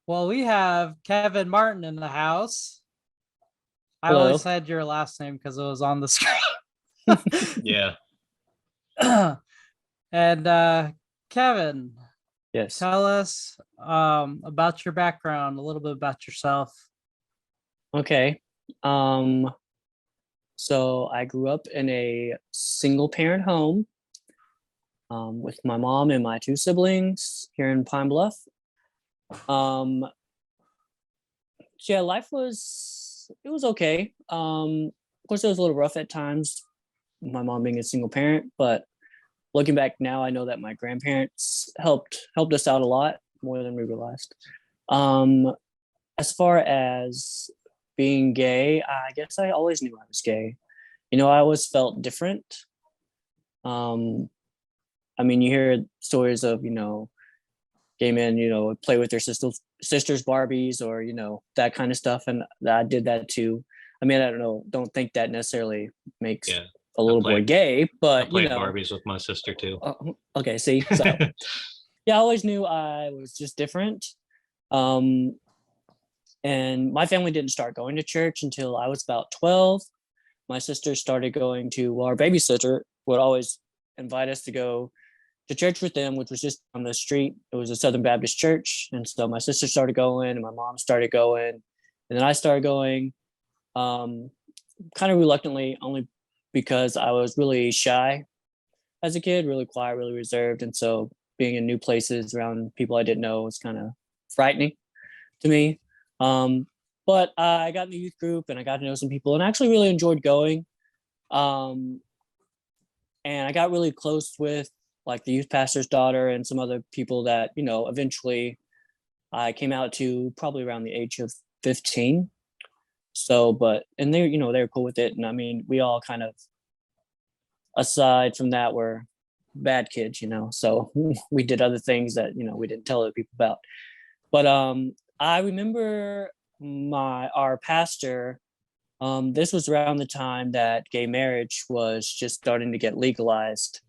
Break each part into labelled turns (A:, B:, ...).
A: Well, we have Kevin Martin in the house. I only
B: Hello.
A: said your last name because it was on the screen.
C: Yeah.
A: And Kevin,
B: Yes.
A: tell us about your background, a little bit about yourself.
B: Okay. Um, so I grew up in a single parent home with my mom and my two siblings here in Pine Bluff. Um, so yeah, life was okay. Of course it was a little rough at times, my mom being a single parent, but looking back now, I know that my grandparents helped us out a lot more than we realized. Um, as far as being gay, I guess I always knew I was gay. I always felt different. Um, I mean, you hear stories of, gay men, play with their sisters Barbies or, that kind of stuff. And I did that too. I mean, I don't think that necessarily makes
C: Yeah.
B: a little boy gay,
C: I
B: but
C: played Barbies with my sister too.
B: okay, see, so yeah, I always knew I was just different. Um, and my family didn't start going to church until I was about 12. My sister started going to, well, our babysitter would always invite us to go to church with them, which was just on the street. It was a Southern Baptist church. And so my sister started going and my mom started going. And then I started going um, kind of reluctantly, only because I was really shy as a kid, really quiet, really reserved. And so being in new places around people I didn't know was kind of frightening to me. Um, but I got in the youth group and I got to know some people and I actually really enjoyed going. Um, and I got really close with like the youth pastor's daughter and some other people that, eventually I came out to probably around the age of 15. So, and they were cool with it. And I mean, we all kind of, aside from that, were bad kids, so we did other things that, we didn't tell other people about. But I remember our pastor, this was around the time that gay marriage was just starting to get legalized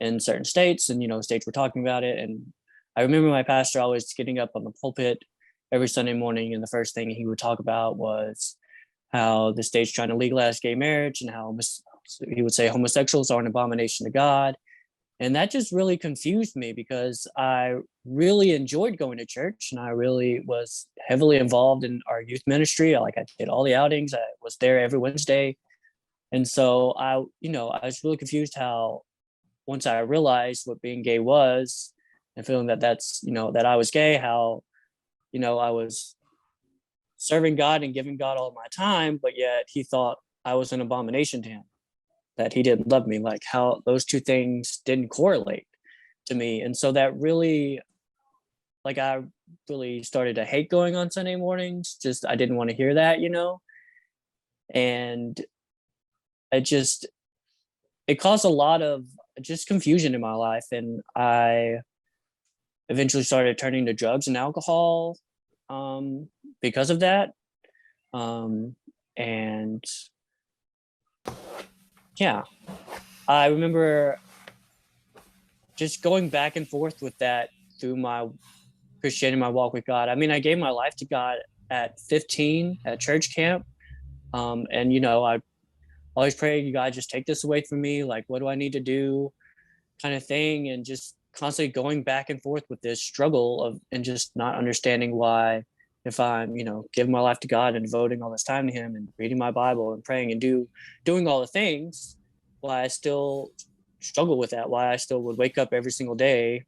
B: in certain states, and states were talking about it. And I remember my pastor always getting up on the pulpit every Sunday morning, and the first thing he would talk about was how the state's trying to legalize gay marriage and how he would say homosexuals are an abomination to God. And that just really confused me because I really enjoyed going to church and I really was heavily involved in our youth ministry. I did all the outings. I was there every Wednesday. And so I was really confused how once I realized what being gay was and feeling that I was gay, how, I was serving God and giving God all my time, but yet he thought I was an abomination to him, that he didn't love me, like how those two things didn't correlate to me. And so that really, I really started to hate going on Sunday mornings. Just, I didn't want to hear that, and it caused a lot of just confusion in my life. And I eventually started turning to drugs and alcohol because of that. And yeah, I remember just going back and forth with that through my Christianity, my walk with God. I mean, I gave my life to God at 15 at church camp. And, I always pray, God, just take this away from me. Like, what do I need to do kind of thing? And just constantly going back and forth with this struggle and just not understanding why, if I'm, giving my life to God and devoting all this time to him and reading my Bible and praying and doing all the things, why I still struggle with that, why I still would wake up every single day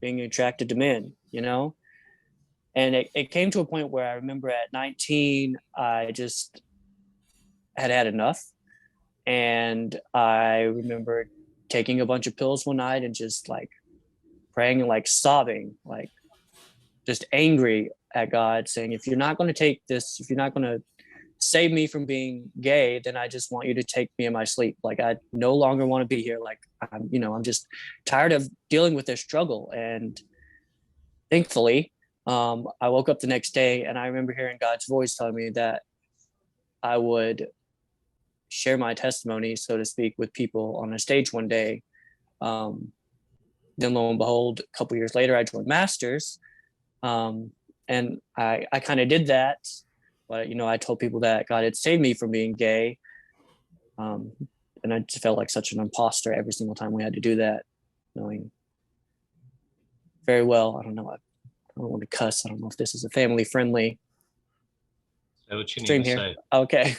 B: being attracted to men, And it came to a point where I remember at 19, I just had enough. And I remember taking a bunch of pills one night and just praying and sobbing, just angry at God, saying, if you're not going to take this, if you're not going to save me from being gay, then I just want you to take me in my sleep. I no longer want to be here. I'm just tired of dealing with this struggle. And thankfully, I woke up the next day and I remember hearing God's voice telling me that I would share my testimony, so to speak, with people on a stage one day. Then lo and behold, a couple years later, I joined Masters. and I kind of did that, but I told people that God had saved me from being gay, and I just felt like such an imposter every single time we had to do that, knowing very well. I don't know. I don't want to cuss. I don't know if this is a family friendly
C: Say what you need
B: stream
C: to
B: here.
C: say.
B: Okay,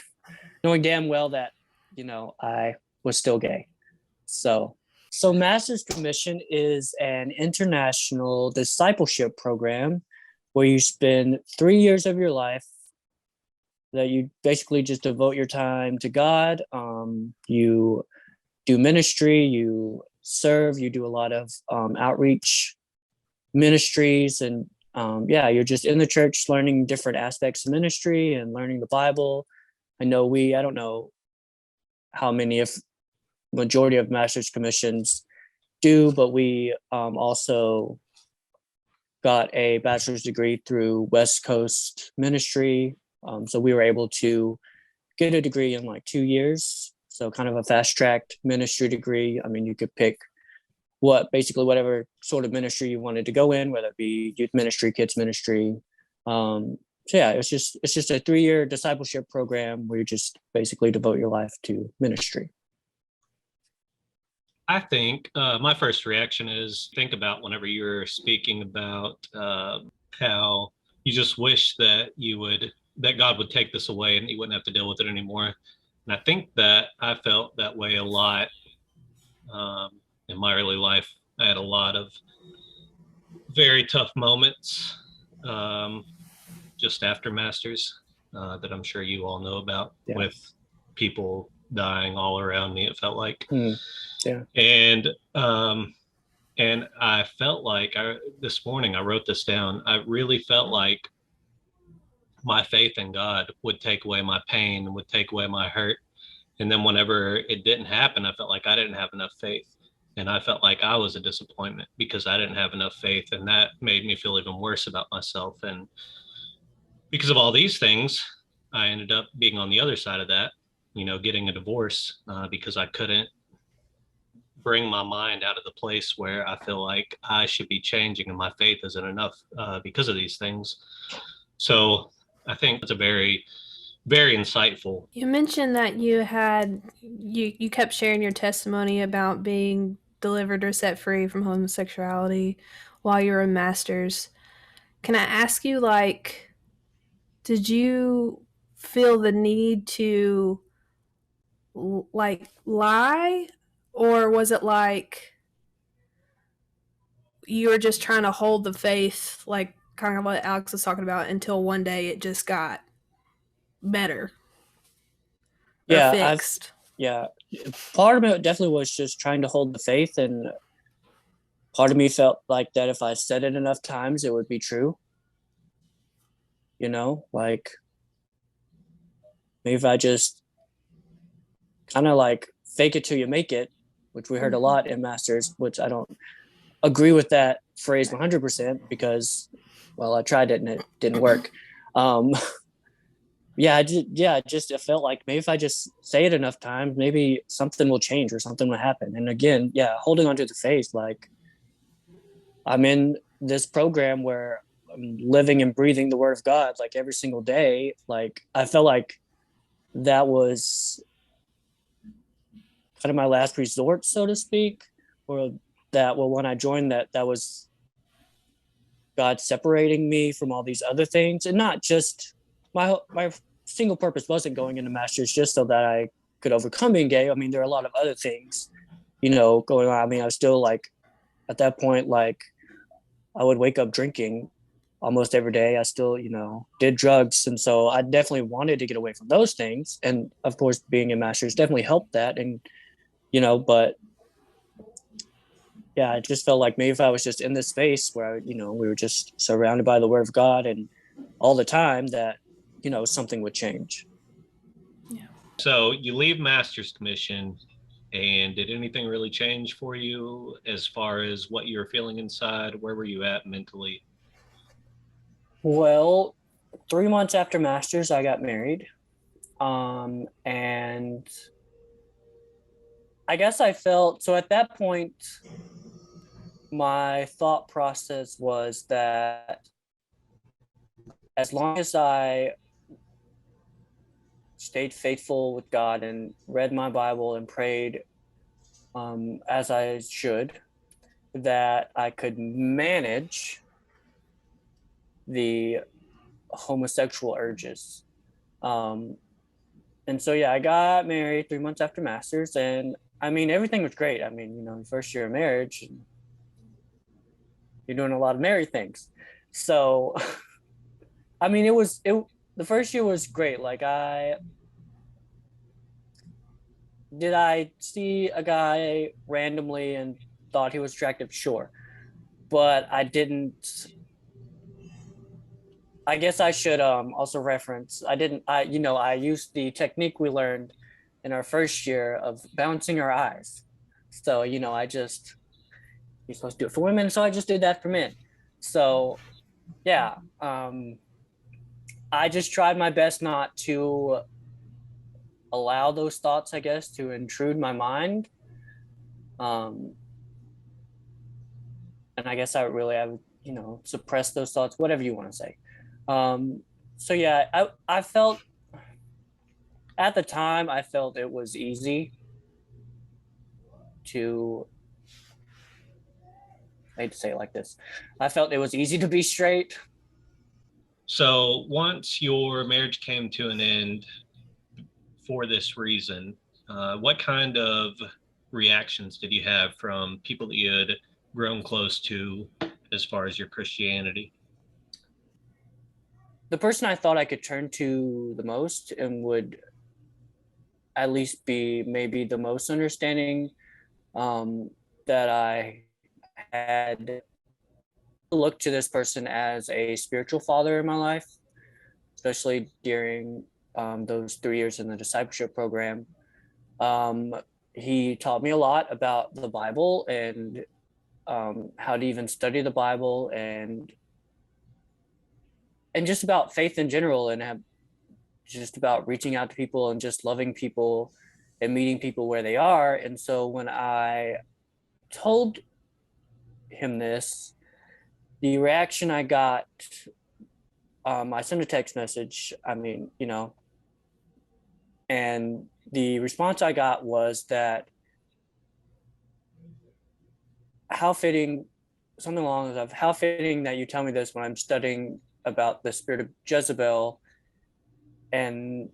B: knowing damn well that I was still gay. So Master's Commission is an international discipleship program where you spend 3 years of your life that you basically just devote your time to God. You do ministry, you serve, you do a lot of outreach ministries, and you're just in the church learning different aspects of ministry and learning the Bible. I don't know how many, if majority of Master's Commissions do, but we also got a bachelor's degree through West Coast Ministry. So we were able to get a degree in like 2 years. So kind of a fast tracked ministry degree. I mean, you could pick whatever sort of ministry you wanted to go in, whether it be youth ministry, kids ministry. It's just a 3-year discipleship program where you just basically devote your life to ministry.
C: I think my first reaction is think about whenever you're speaking about how you just wish that that God would take this away and you wouldn't have to deal with it anymore. And I think that I felt that way a lot in my early life. I had a lot of very tough moments just after Masters that I'm sure you all know about, with people dying all around me, it felt like.
B: Yeah.
C: And I felt like this morning I wrote this down. I really felt like my faith in God would take away my pain and would take away my hurt. And then whenever it didn't happen, I felt like I didn't have enough faith. And I felt like I was a disappointment because I didn't have enough faith. And that made me feel even worse about myself. And because of all these things, I ended up being on the other side of that, getting a divorce because I couldn't bring my mind out of the place where I feel like I should be changing and my faith isn't enough because of these things. So I think it's a very, very insightful.
D: You mentioned that you kept sharing your testimony about being delivered or set free from homosexuality while you were in Masters. Can I ask you, did you feel the need to lie, or was it like you were just trying to hold the faith, like kind of what Alex was talking about, until one day it just got better or fixed?
B: Part of it definitely was just trying to hold the faith, and part of me felt like that if I said it enough times, it would be true. Like maybe if I just kind of like fake it till you make it, which we heard a lot in Masters, which I don't agree with that phrase 100% because, well, I tried it and it didn't work. It felt like maybe if I just say it enough times, maybe something will change or something will happen. And again, holding onto the faith, like I'm in this program where I'm living and breathing the word of God like every single day. Like I felt like that was kind of my last resort, so to speak, or when I joined that was God separating me from all these other things, and not just my single purpose wasn't going into Masters just so that I could overcome being gay. I mean, there are a lot of other things, going on. I mean, I was still like, at that point, like I would wake up drinking almost every day. I still, did drugs. And so I definitely wanted to get away from those things. And of course, being in Masters definitely helped that. And, but I just felt like maybe if I was just in this space where, we were just surrounded by the word of God and all the time, that, something would change.
D: Yeah.
C: So you leave Master's Commission, and did anything really change for you as far as what you were feeling inside? Where were you at mentally?
B: Well, 3 months after Masters, I got married. And I guess I felt, so at that point, my thought process was that as long as I stayed faithful with God and read my Bible and prayed as I should, that I could manage the homosexual urges. And so, yeah, I got married 3 months after master's, and I mean, everything was great. I mean, first year of marriage, you're doing a lot of married things. So, I mean, the first year was great. Like, did I see a guy randomly and thought he was attractive? Sure. But I didn't, I guess I should also reference, I used the technique we learned in our first year of bouncing our eyes. So, you're supposed to do it for women, so I just did that for men. So, yeah, I just tried my best not to allow those thoughts, I guess, to intrude my mind. And I guess I would, suppress those thoughts, whatever you want to say. So yeah, I felt at the time, I felt it was easy to, I hate to say it like this. I felt it was easy to be straight.
C: So once your marriage came to an end for this reason, what kind of reactions did you have from people that you had grown close to as far as your Christianity?
B: The person I thought I could turn to the most and would at least be maybe the most understanding, that I had looked to this person as a spiritual father in my life, especially during those 3 years in the discipleship program. He taught me a lot about the Bible and how to even study the Bible and just about faith in general, and just about reaching out to people and just loving people and meeting people where they are. And so when I told him this, the reaction I got, I sent a text message, and the response I got was that, how fitting, something along the lines of, how fitting that you tell me this when I'm studying about the spirit of Jezebel, and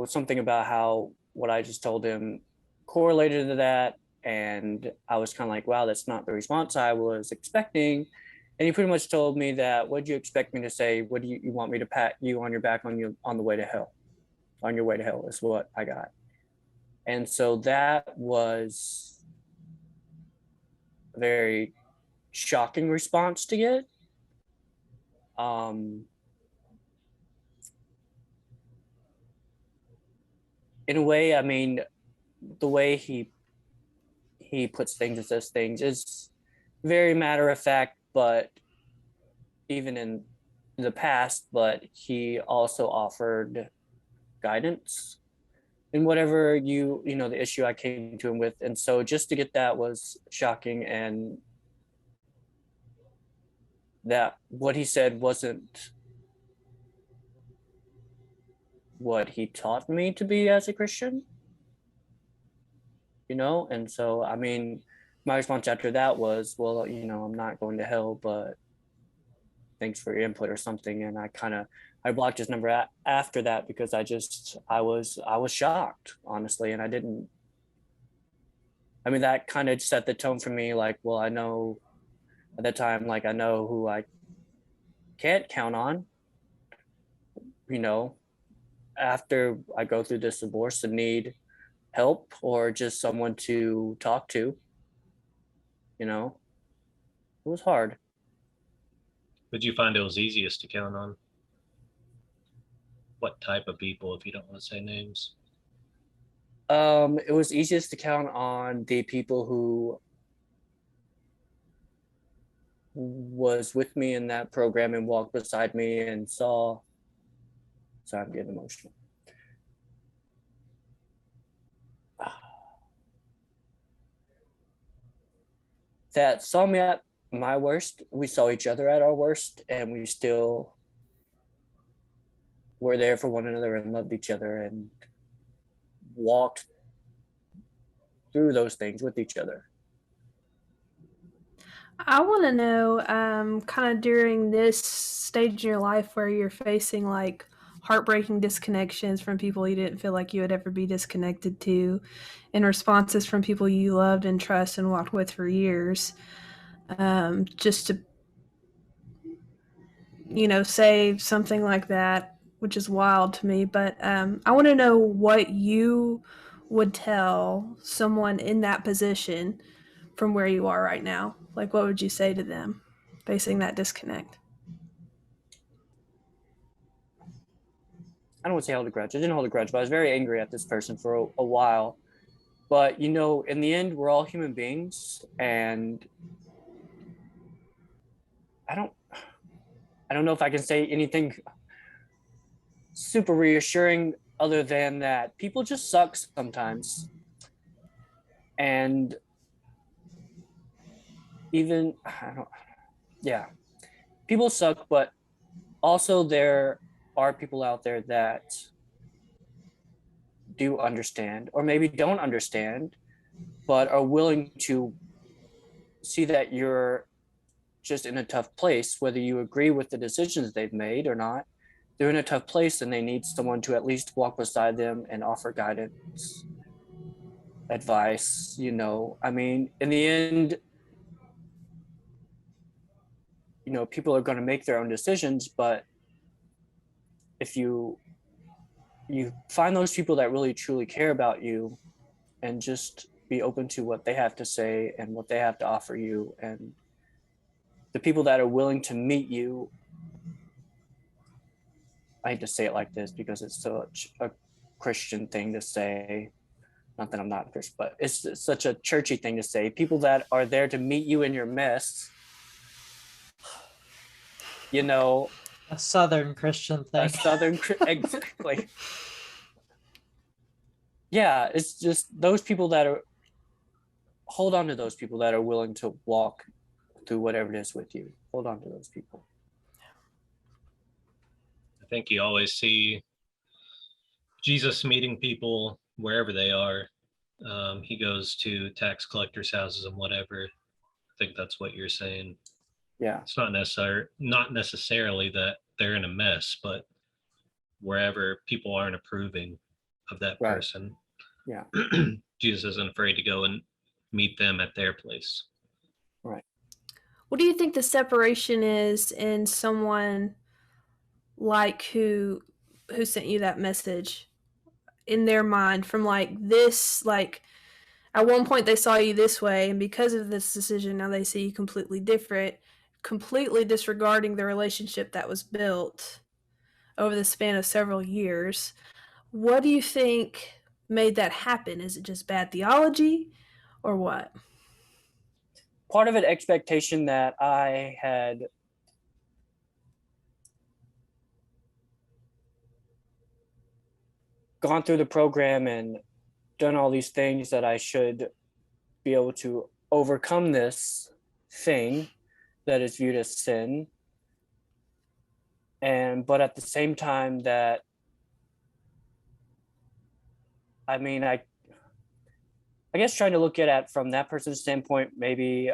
B: something about how what I just told him correlated to that. And I was kind of like, wow, that's not the response I was expecting. And he pretty much told me that, what do you expect me to say? What do you want me to pat you on your back on the way to hell? On your way to hell is what I got. And so that was a very shocking response to get. In a way, I mean, the way he puts things and says things is very matter of fact, but even in the past, but he also offered guidance in whatever the issue I came to him with. And so just to get that was shocking, and that what he said wasn't what he taught me to be as a Christian, and so, I mean, my response after that was, well, I'm not going to hell, but thanks for your input or something. And I blocked his number after that, because I was shocked, honestly. And that kind of set the tone for me, like, well, I know at that time, like, I know who I can't count on, after I go through this divorce and need help or just someone to talk to. It was hard.
C: Would you find it was easiest to count on? What type of people, if you don't want to say names?
B: It was easiest to count on the people who was with me in that program and walked beside me and saw. Sorry, I'm getting emotional. That saw me at my worst. We saw each other at our worst, and we still were there for one another and loved each other and walked through those things with each other.
D: I want to know, kind of during this stage in your life where you're facing like heartbreaking disconnections from people you didn't feel like you would ever be disconnected to, and responses from people you loved and trust and walked with for years, just to, say something like that, which is wild to me. But I want to know what you would tell someone in that position from where you are right now. Like, what would you say to them facing that disconnect?
B: I don't want to say hold a grudge. I didn't hold a grudge, but I was very angry at this person for a while. But in the end, we're all human beings, and I don't know if I can say anything super reassuring other than that people just suck sometimes. And even yeah, people suck, but also there are people out there that do understand, or maybe don't understand, but are willing to see that you're just in a tough place, whether you agree with the decisions they've made or not. They're in a tough place and they need someone to at least walk beside them and offer guidance, advice. I mean, in the end, people are going to make their own decisions, but if you find those people that really truly care about you and just be open to what they have to say and what they have to offer you, and the people that are willing to meet you, I hate to say it like this because it's such a Christian thing to say, not that I'm not a Christian, but it's such a churchy thing to say, people that are there to meet you in your mess.
A: A Southern Christian thing.
B: Exactly. Yeah, it's just those people hold on to those people that are willing to walk through whatever it is with you. Hold on to those people.
C: I think you always see Jesus meeting people wherever they are. He goes to tax collectors' houses and whatever. I think that's what you're saying.
B: Yeah.
C: It's not necessarily that they're in a mess, but wherever people aren't approving of that
B: Right.
C: person,
B: Yeah.
C: Jesus isn't afraid to go and meet them at their place.
B: Right.
D: What do you think the separation is in someone like who sent you that message, in their mind, from like this, like at one point they saw you this way, and because of this decision now they see you completely different, completely disregarding the relationship that was built over the span of several years? What do you think made that happen? Is it just bad theology or what?
B: Part of it, expectation that I had gone through the program and done all these things, that I should be able to overcome this thing that is viewed as sin. But at the same time that, I guess trying to look at it from that person's standpoint, maybe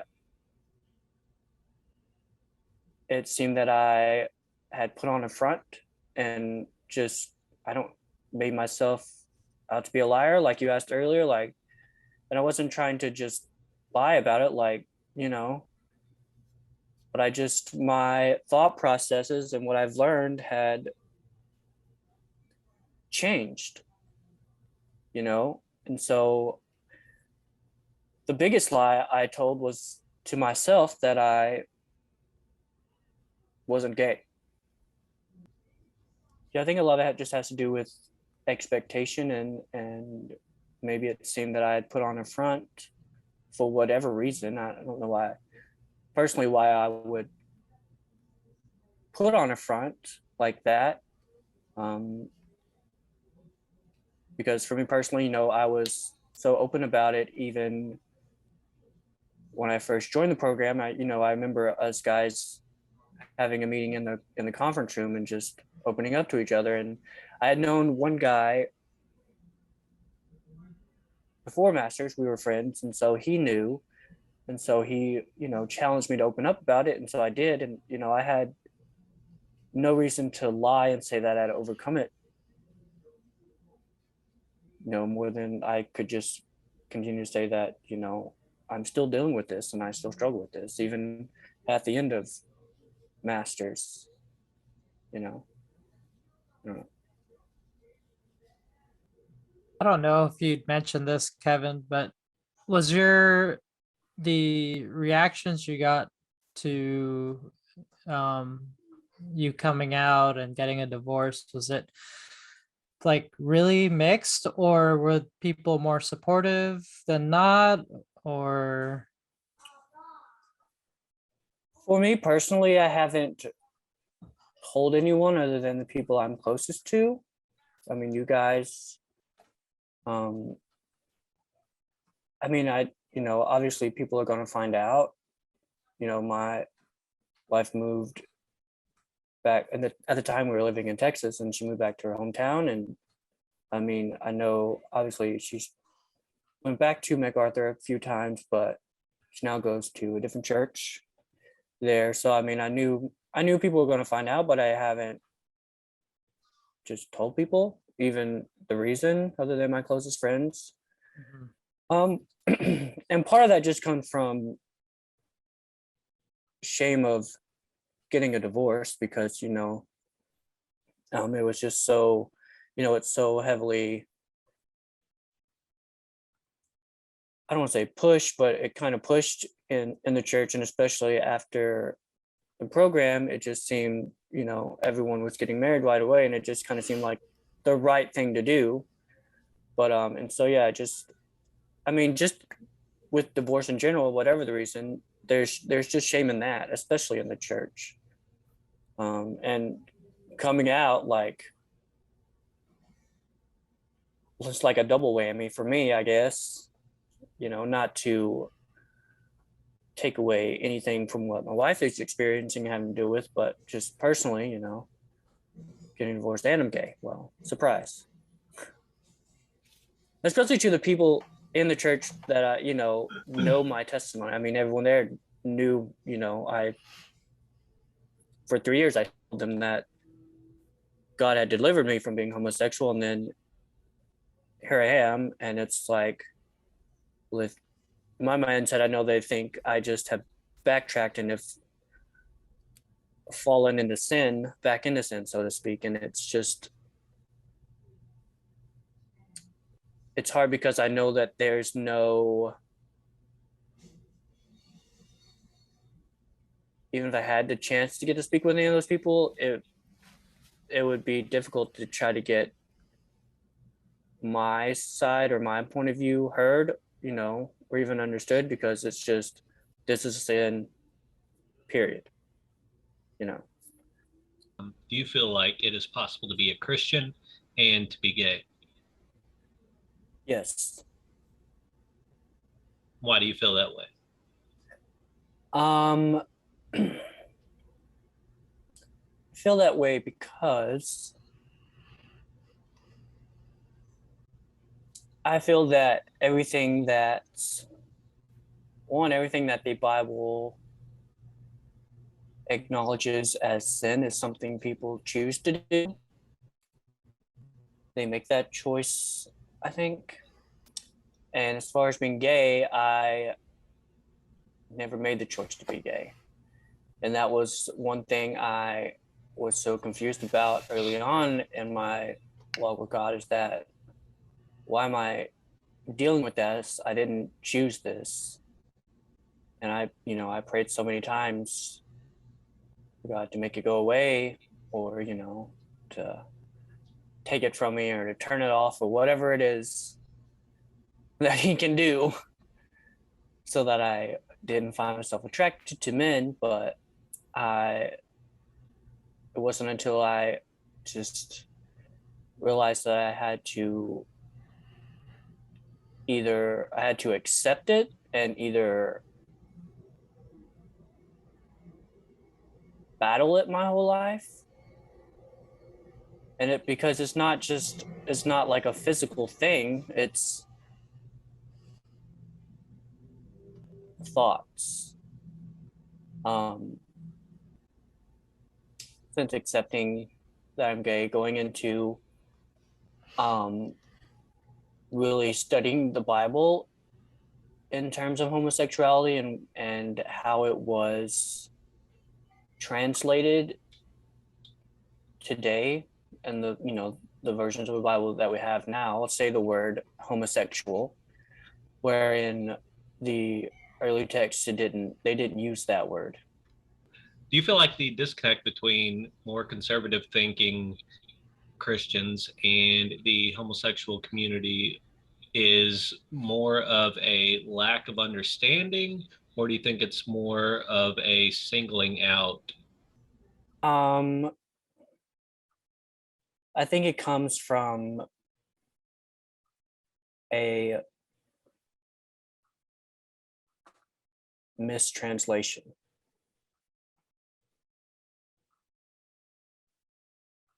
B: it seemed that I had put on a front and just, made myself out to be a liar, like you asked earlier, and I wasn't trying to just lie about it, but my thought processes and what I've learned had changed, and so the biggest lie I told was to myself that I wasn't gay. Yeah, I think a lot of that just has to do with expectation, and maybe it seemed that I had put on a front for whatever reason. I don't know why I would put on a front like that. Because for me personally, I was so open about it. Even when I first joined the program, I remember us guys having a meeting in the conference room and just opening up to each other. And I had known one guy before Masters, we were friends, and so he knew, and so he, challenged me to open up about it, and so I did. And I had no reason to lie and say that I'd overcome it, more than I could just continue to say that, I'm still dealing with this and I still struggle with this, even at the end of Masters, I don't know.
A: I don't know if you'd mentioned this, Kevin, but was the reactions you got to you coming out and getting a divorce, was it like really mixed, or were people more supportive than not? Or
B: For me personally, I haven't told anyone other than the people I'm closest to. I mean, you guys, obviously people are going to find out. My wife moved back, and at the time we were living in Texas, and she moved back to her hometown. And I mean, I know obviously she's went back to MacArthur a few times, but she now goes to a different church there. So I mean, I knew people were going to find out, but I haven't just told people even the reason, other than my closest friends. And part of that just comes from shame of getting a divorce, because it was just so, it's so heavily, I don't want to say push, but it kind of pushed in the church, and especially after the program, it just seemed, everyone was getting married right away, and it just kind of seemed like the right thing to do. But and so yeah, just with divorce in general, whatever the reason, there's just shame in that, especially in the church. And coming out, like, it's like a double whammy for me, I guess, not to take away anything from what my wife is experiencing, having to do with, but just personally, getting divorced and I'm gay. Well, surprise. Especially to the people in the church that know my testimony. I mean, everyone there knew, for 3 years I told them that God had delivered me from being homosexual, and then here I am, and it's like, with my mindset, I know they think I just have backtracked and have fallen back into sin, so to speak. And it's hard, because I know that there's no, even if I had the chance to get to speak with any of those people, it would be difficult to try to get my side or my point of view heard, or even understood, because it's just, this is a sin, period.
C: Do you feel like it is possible to be a Christian and to be gay?
B: Yes.
C: Why do you feel that way?
B: I feel that way because I feel that everything that the Bible acknowledges as sin is something people choose to do. They make that choice, I think. And as far as being gay, I never made the choice to be gay. And that was one thing I was so confused about early on in my walk with God, is that, why am I dealing with this? I didn't choose this. And I prayed so many times for God to make it go away, or, to take it from me, or to turn it off, or whatever it is that he can do, so that I didn't find myself attracted to men. But it wasn't until I just realized that I had to accept it, and either battle it my whole life, And because it's not like a physical thing, it's thoughts. Since accepting that I'm gay, going into really studying the Bible in terms of homosexuality and how it was translated today, and the versions of the Bible that we have now. Let's say the word homosexual, where in the early texts they didn't use that word.
C: Do you feel like the disconnect between more conservative thinking Christians and the homosexual community is more of a lack of understanding, or do you think it's more of a singling out?
B: I think it comes from a mistranslation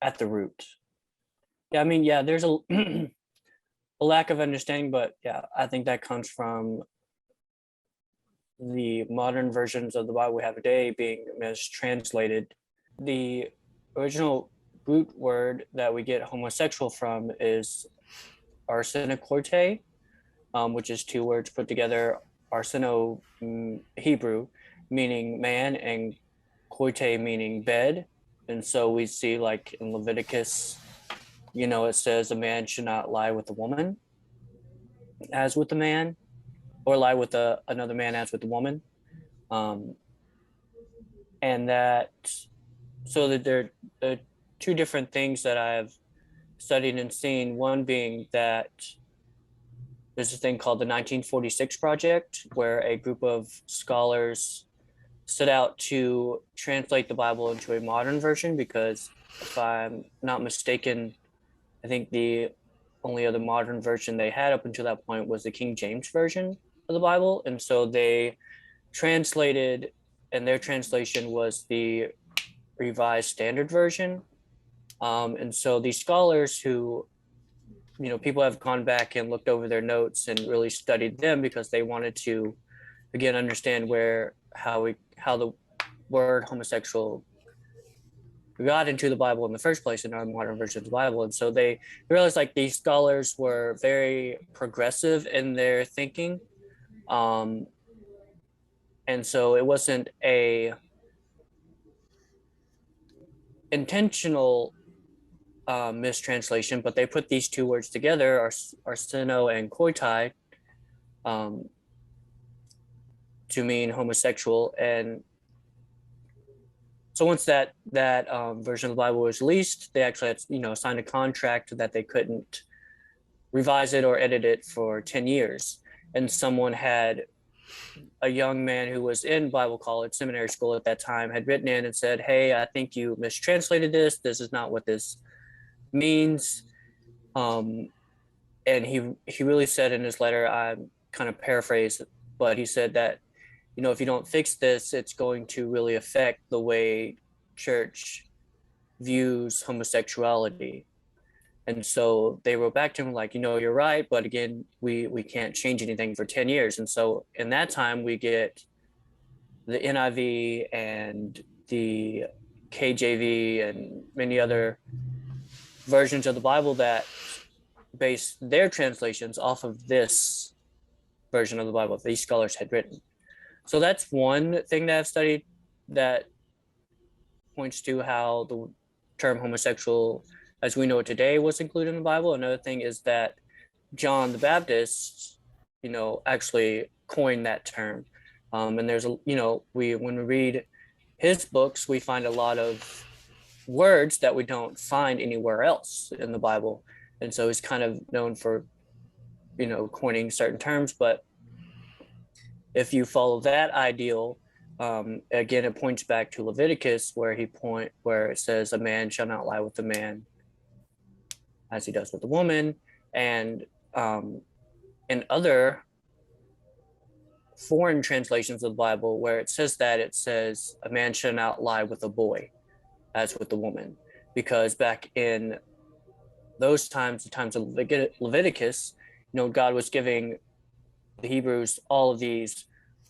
B: at the root. Yeah, I mean, yeah, there's a a lack of understanding, but yeah, I think that comes from the modern versions of the Bible we have today being mistranslated. The original root word that we get homosexual from is arsenokoite, which is two words put together, arseno Hebrew, meaning man, and koite meaning bed. And so we see, like in Leviticus, it says a man should not lie with a woman as with a man, or lie with another man as with a woman. And that, so that there are two different things that I've studied and seen. One being that there's a thing called the 1946 Project, where a group of scholars set out to translate the Bible into a modern version, because if I'm not mistaken, I think the only other modern version they had up until that point was the King James version of the Bible. And so they translated, and their translation was the Revised Standard Version. And so these scholars who, people have gone back and looked over their notes and really studied them, because they wanted to, again, understand how the word homosexual got into the Bible in the first place in our modern version of the Bible. And so they realized, like, these scholars were very progressive in their thinking. And so it wasn't a intentional mistranslation, but they put these two words together, arseno and koitai, to mean homosexual. And so once that version of the Bible was released, they actually had, signed a contract that they couldn't revise it or edit it for 10 years. And a young man who was in Bible college, seminary school at that time, had written in and said, "Hey, I think you mistranslated this. This is not what this means." And he really said in his letter, I'm kind of paraphrased, but he said that, if you don't fix this, it's going to really affect the way church views homosexuality. And so they wrote back to him like, you're right, but again, we can't change anything for 10 years. And so in that time, we get the NIV and the KJV and many other versions of the Bible that base their translations off of this version of the Bible that these scholars had written. So that's one thing that I've studied that points to how the term homosexual, as we know it today, was included in the Bible. Another thing is that John the Baptist, actually coined that term. And there's, when we read his books, we find a lot of words that we don't find anywhere else in the Bible. And so he's kind of known for, coining certain terms. But if you follow that ideal, again, it points back to Leviticus, where it says a man shall not lie with a man as he does with a woman. And in other foreign translations of the Bible, where it says a man shall not lie with a boy as with a woman, because back in those times, the times of Leviticus, God was giving the Hebrews all of these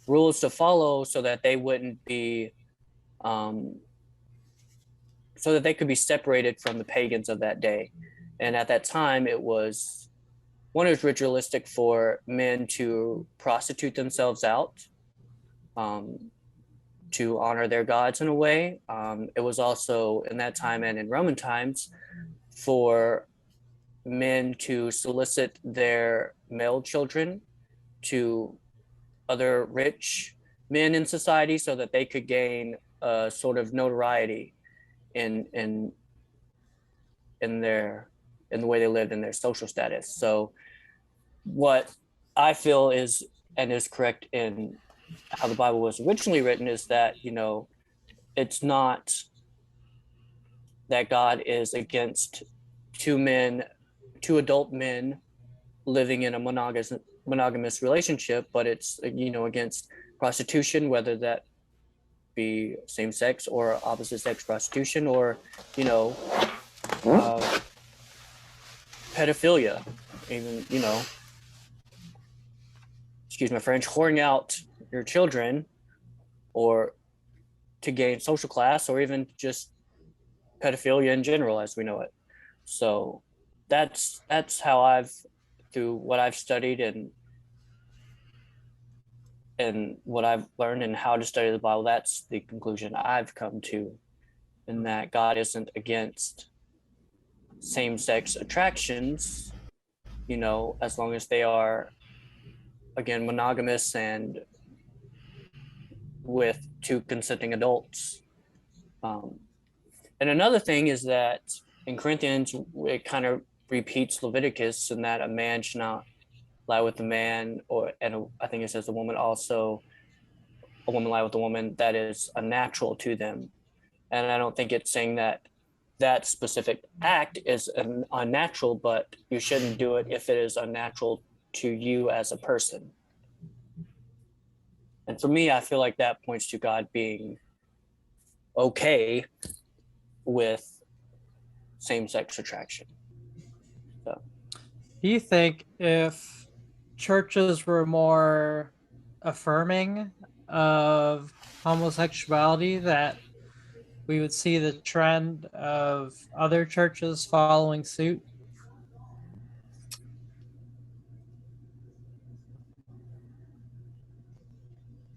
B: rules to follow so that they wouldn't be, so that they could be separated from the pagans of that day. And at that time, it was ritualistic for men to prostitute themselves out, to honor their gods in a way. It was also in that time and in Roman times for men to solicit their male children to other rich men in society so that they could gain a sort of notoriety in the way they lived in their social status. So what I feel is correct in how the Bible was originally written is that, it's not that God is against two adult men living in a monogamous relationship, but it's, against prostitution, whether that be same sex or opposite sex prostitution, or, pedophilia, even, excuse my French, whoring out your children, or to gain social class, or even just pedophilia in general as we know it. So that's how through what I've studied and what I've learned and how to study the Bible, that's the conclusion I've come to, in that God isn't against same-sex attractions, as long as they are, again, monogamous and with two consenting adults. And another thing is that in Corinthians, it kind of repeats Leviticus, in that a man should not lie with a man, I think it says a woman lie with a woman that is unnatural to them. And I don't think it's saying that that specific act is unnatural, but you shouldn't do it if it is unnatural to you as a person. And for me, I feel like that points to God being okay with same-sex attraction. So,
A: Do you think if churches were more affirming of homosexuality, that we would see the trend of other churches following suit?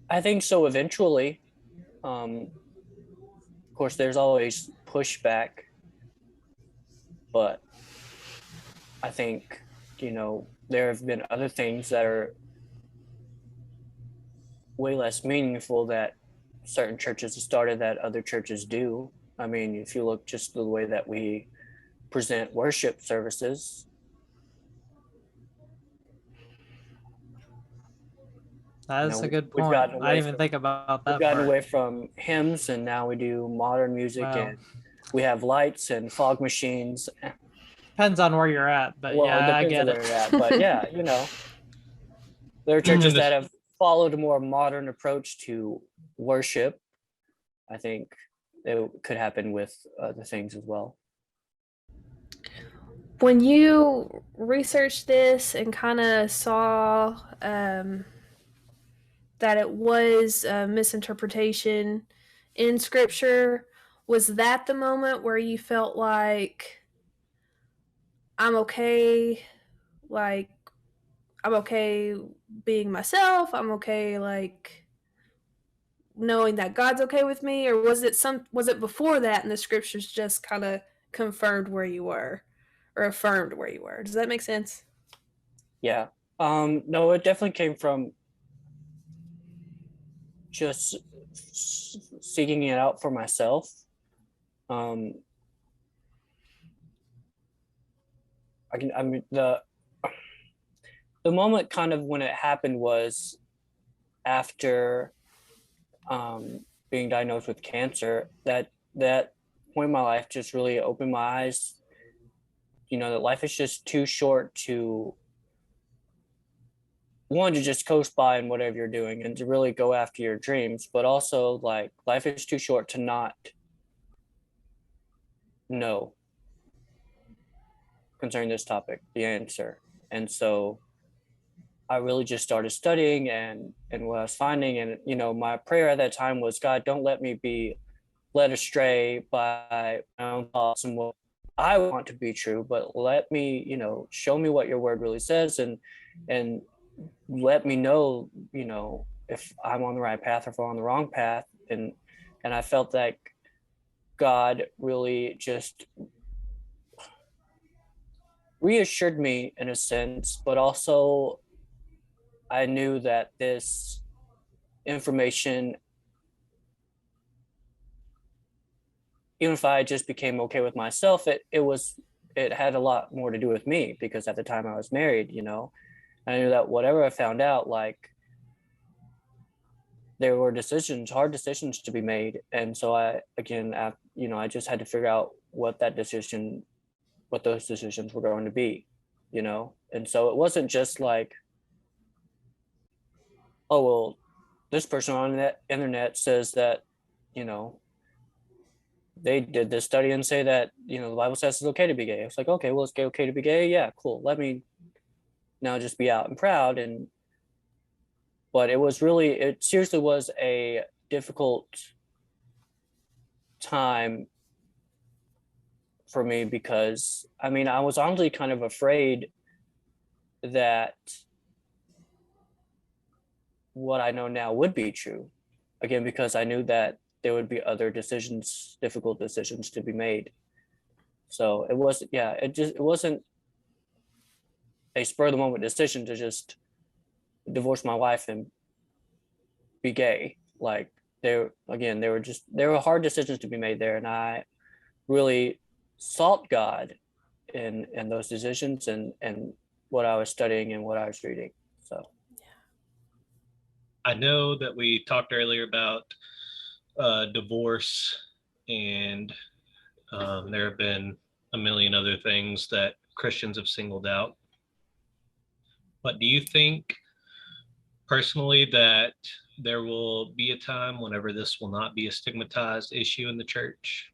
B: I think so eventually. Of course, there's always pushback, but I think, there have been other things that are way less meaningful that certain churches have started that other churches do. I mean, if you look just the way that we present worship services.
A: That is a good
B: We've
A: point.
B: gotten
A: I
B: away
A: didn't even think about that
B: we've gotten
A: part.
B: away from hymns, and now we do modern music,
A: Wow.
B: and we have lights and fog machines.
A: Depends on where you're at, but
B: Well, it
A: yeah, I
B: depends on
A: get
B: where
A: it.
B: you're at, but yeah, there are churches
C: And
B: that have followed a more modern approach to worship. I think it could happen with other things as well.
D: When you researched this and kind of saw that it was a misinterpretation in scripture, was that the moment where you felt like I'm okay, like I'm okay being myself, I'm okay like knowing that God's okay with me, or was it before that and the scriptures just kind of confirmed where you were or affirmed where you were? Does that make sense?
B: Yeah. No, it definitely came from just seeking it out for myself. I mean, the moment kind of when it happened was after being diagnosed with cancer. That point in my life just really opened my eyes, that life is just too short to just coast by in whatever you're doing and to really go after your dreams, but also like life is too short to not know, concerning this topic, the answer. And so I really just started studying, and what I was finding, and my prayer at that time was, God, don't let me be led astray by my own thoughts and what I want to be true, but let me, show me what your word really says, and let me know, if I'm on the right path or if I'm on the wrong path. And I felt like God really just reassured me in a sense, but also I knew that this information, even if I just became okay with myself, it had a lot more to do with me, because at the time I was married, I knew that whatever I found out, like, there were hard decisions to be made. And so I just had to figure out what those decisions were going to be, And so it wasn't just like, oh, well, this person on the internet says that, they did this study and say that, the Bible says it's okay to be gay. It's like, okay, well, it's okay to be gay. Yeah, cool. Let me now just be out and proud. But it seriously was a difficult time for me, because I was honestly kind of afraid that what I know now would be true. Again, because I knew that there would be other difficult decisions to be made. So it wasn't a spur of the moment decision to just divorce my wife and be gay. Like, there were hard decisions to be made there, and I really sought God in those decisions, and what I was studying and what I was reading. So
C: I know that we talked earlier about divorce, and there have been a million other things that Christians have singled out. But do you think personally that there will be a time whenever this will not be a stigmatized issue in the church?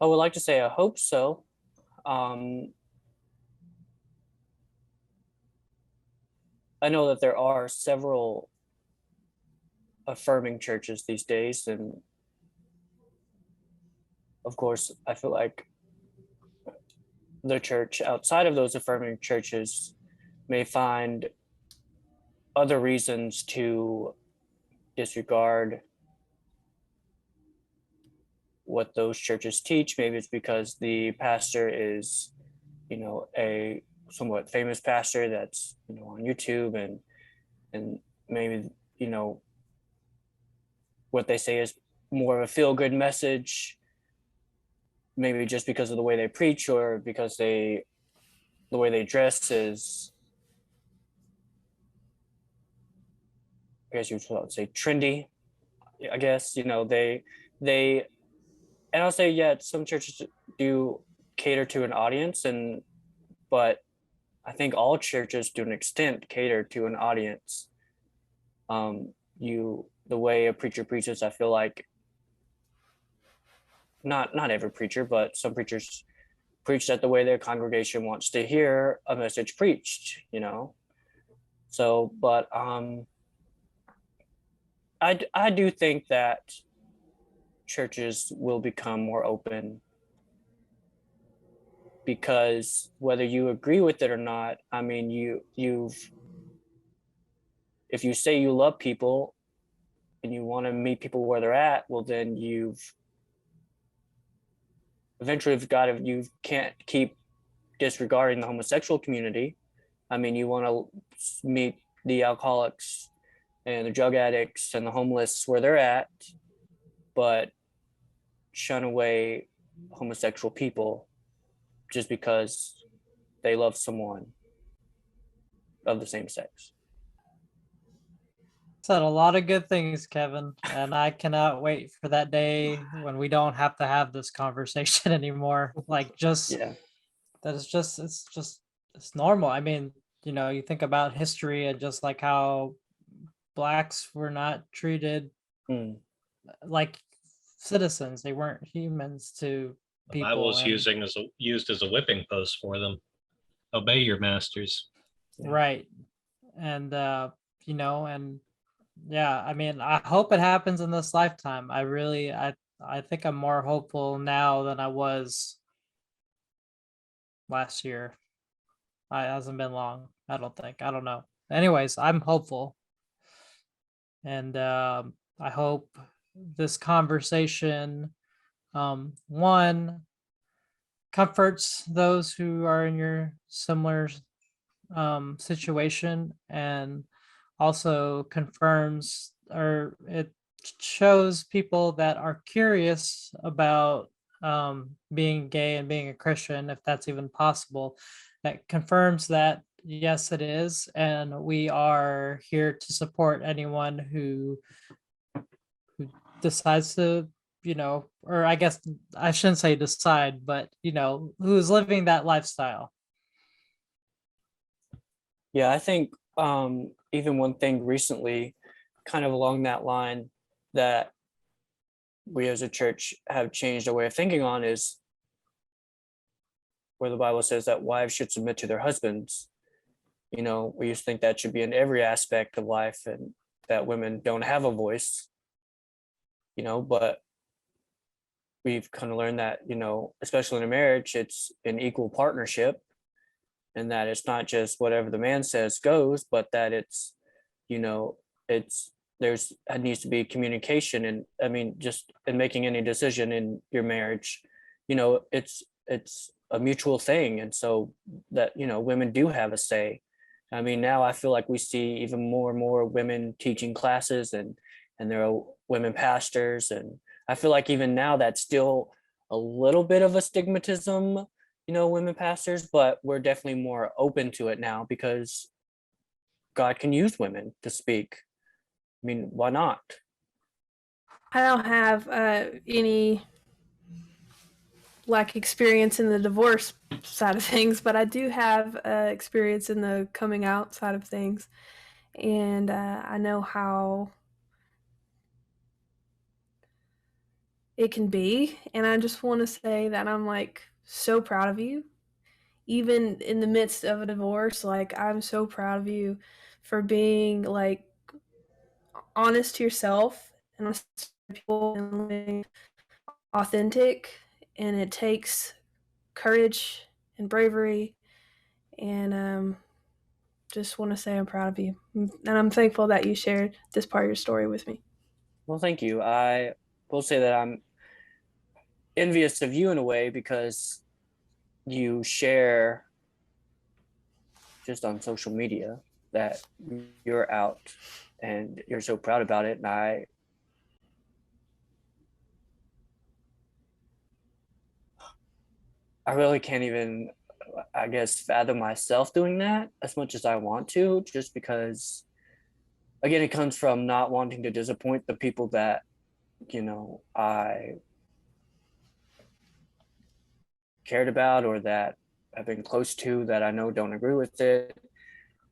B: I would like to say I hope so. I know that there are several affirming churches these days, and of course, I feel like the church outside of those affirming churches may find other reasons to disregard what those churches teach. Maybe it's because the pastor is, a somewhat famous pastor that's, on YouTube, and maybe, what they say is more of a feel-good message, maybe just because of the way they preach, or because the way they dress is, I guess you would say, trendy. I guess, they and I'll say, yeah, some churches do cater to an audience, but I think all churches to an extent cater to an audience. The way a preacher preaches, I feel like not every preacher, but some preachers preach that the way their congregation wants to hear a message preached, So, but I do think that churches will become more open, because whether you agree with it or not, if you say you love people and you want to meet people where they're at, well, then you can't keep disregarding the homosexual community. You want to meet the alcoholics and the drug addicts and the homeless where they're at, but shun away homosexual people just because they love someone of the same sex.
A: Said a lot of good things, Kevin, and I cannot wait for that day when we don't have to have this conversation anymore. Like,
B: Yeah.
A: it's normal. You think about history and just like how blacks were not treated like citizens. They weren't humans to
C: The Bible
A: people.
C: is
A: And
C: used as a whipping post for them. Obey your masters.
A: right. And and yeah, I mean, I hope it happens in this lifetime. I think I'm more hopeful now than I was last year. It hasn't been long, I don't think. I don't know. Anyways, I'm hopeful. And I hope this conversation, one, comforts those who are in your similar situation, and also confirms, or it shows people that are curious about being gay and being a Christian, if that's even possible, that confirms that yes, it is, and we are here to support anyone who decides to, or I guess I shouldn't say decide, but who's living that lifestyle.
B: Yeah, I think even one thing recently, kind of along that line, that we as a church have changed our way of thinking on is where the Bible says that wives should submit to their husbands. We used to think that should be in every aspect of life and that women don't have a voice, but we've kind of learned that, especially in a marriage, it's an equal partnership, and that it's not just whatever the man says goes, but that it's, it's it needs to be communication. And I mean, just in making any decision in your marriage, it's a mutual thing. And so that, women do have a say. I mean, now I feel like we see even more and more women teaching classes, and there are women pastors. And I feel like even now that's still a little bit of a stigmatism, women pastors, but we're definitely more open to it now because God can use women to speak. I mean, why not?
D: I don't have any experience in the divorce side of things, but I do have experience in the coming out side of things, and I know how it can be. And I just want to say that I'm so proud of you, even in the midst of a divorce. I'm so proud of you for being honest to yourself and honest to people and living authentic. And it takes courage and bravery. And just want to say I'm proud of you. And I'm thankful that you shared this part of your story with me.
B: Well, thank you. I will say that I'm envious of you in a way because you share just on social media that you're out and you're so proud about it. And I really can't even, I guess, fathom myself doing that as much as I want to, just because, again, it comes from not wanting to disappoint the people that, I cared about or that I've been close to that I know don't agree with it.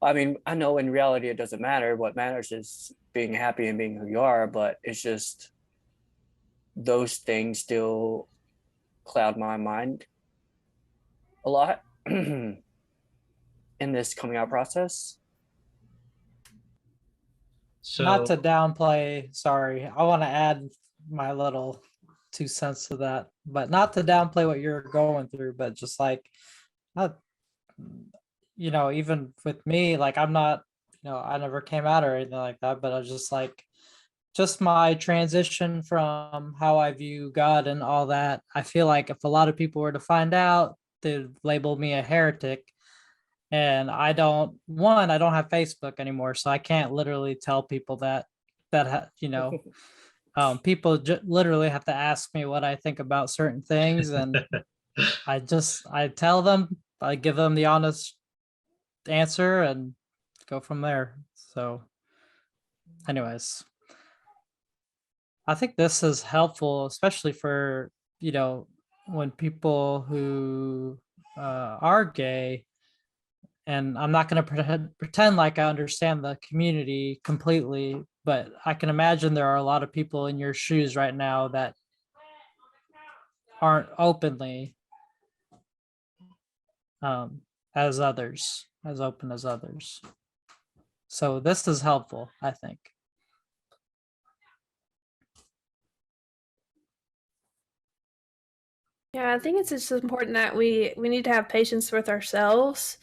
B: I mean, I know in reality it doesn't matter. What matters is being happy and being who you are, but it's just those things still cloud my mind a lot in this coming out process.
A: Not
C: So
A: to downplay, sorry, I want to add my little 2 cents to that, but not to downplay what you're going through, but just not, even with me, I'm not, I never came out or anything like that, but I was just my transition from how I view God and all that. I feel like if a lot of people were to find out, they'd label me a heretic. And I don't have Facebook anymore, so I can't literally tell people people literally have to ask me what I think about certain things, and I tell them, I give them the honest answer and go from there. So anyways, I think this is helpful, especially for, when people who are gay. And I'm not going to pretend like I understand the community completely, but I can imagine there are a lot of people in your shoes right now that aren't openly as open as others. So this is helpful, I think.
D: Yeah, I think it's just important that we need to have patience with ourselves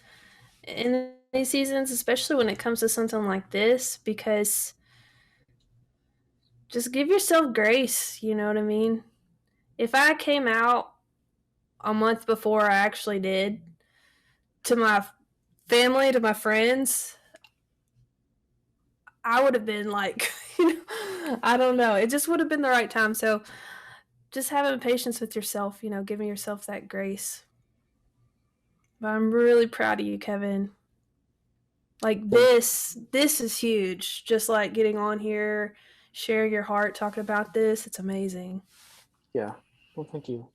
D: in these seasons, especially when it comes to something like this, because just give yourself grace, you know what I mean? If I came out a month before I actually did, to my family, to my friends, I would have been like, I don't know. It just would have been the right time. So just having patience with yourself, giving yourself that grace. But I'm really proud of you, Kevin. Like this is huge. Just like getting on here, sharing your heart, talking about this. It's amazing.
B: Yeah. Well, thank you.